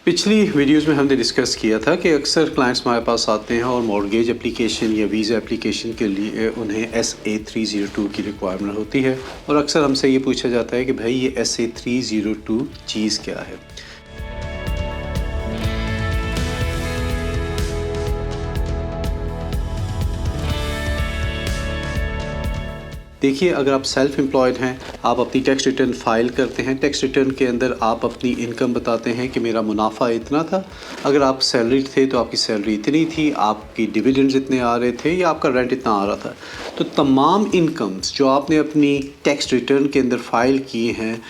पिछली वीडियोस में हमने डिस्कस किया था कि अक्सर क्लाइंट्स हमारे पास आते हैं और मॉर्गेज एप्लीकेशन या वीज़ा एप्लीकेशन के लिए उन्हें SA302 की रिक्वायरमेंट होती है और अक्सर हमसे ये पूछा जाता है कि भाई ये SA302 चीज़ क्या है। देखिए, अगर आप सेल्फ़ एम्प्लॉयड हैं, आप अपनी टैक्स रिटर्न फ़ाइल करते हैं। टैक्स रिटर्न के अंदर आप अपनी इनकम बताते हैं कि मेरा मुनाफा इतना था। अगर आप सैलरीड थे तो आपकी सैलरी इतनी थी, आपकी डिविडेंड्स इतने आ रहे थे या आपका रेंट इतना आ रहा था। तो तमाम इनकम्स जो आपने अपनी टैक्स रिटर्न के अंदर फ़ाइल किए हैं,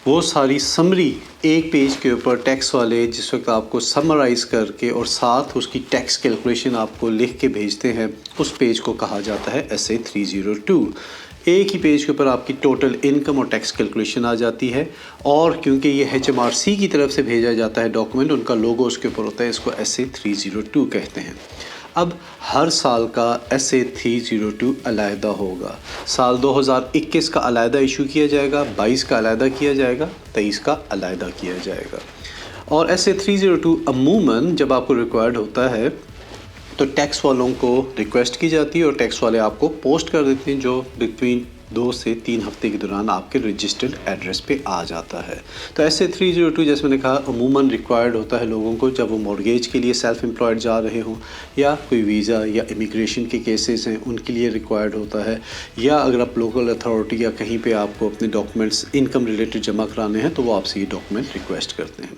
वो सारी समरी एक पेज के ऊपर टैक्स वाले जिस वक्त आपको समराइज़ करके और साथ उसकी टैक्स कैलकुलेशन आपको लिख के भेजते हैं, उस पेज को कहा जाता है SA302। एक ही पेज के ऊपर आपकी टोटल इनकम और टैक्स कैलकुलेशन आ जाती है और क्योंकि ये HMRC की तरफ से भेजा जाता है डॉक्यूमेंट, उनका लोगो उसके ऊपर होता है, इसको SA302 कहते हैं। अब हर साल का SA302 अलहदा होगा। साल 2021 का अलहदा इशू किया जाएगा, 22 का अलहदा किया जाएगा, 23 का अलहदा किया जाएगा। और SA302 अमूमन जब आपको रिक्वायर्ड होता है तो टैक्स वालों को रिक्वेस्ट की जाती है और टैक्स वाले आपको पोस्ट कर देते हैं, जो बिटवीन 2 से 3 हफ्ते के दौरान आपके रजिस्टर्ड एड्रेस पे आ जाता है। तो SA302 जैसे मैंने कहा अमूमन रिक्वायर्ड होता है लोगों को जब वो मॉर्गेज के लिए सेल्फ एम्प्लॉयड जा रहे हों या कोई वीज़ा या इमिग्रेशन के केसेस हैं उनके लिए रिक्वायर्ड होता है, या अगर आप लोकल अथॉरिटी या कहीं पे आपको अपने डॉक्यूमेंट्स इनकम रिलेटेड जमा कराने हैं तो वो आपसे ये डॉक्यूमेंट रिक्वेस्ट करते हैं।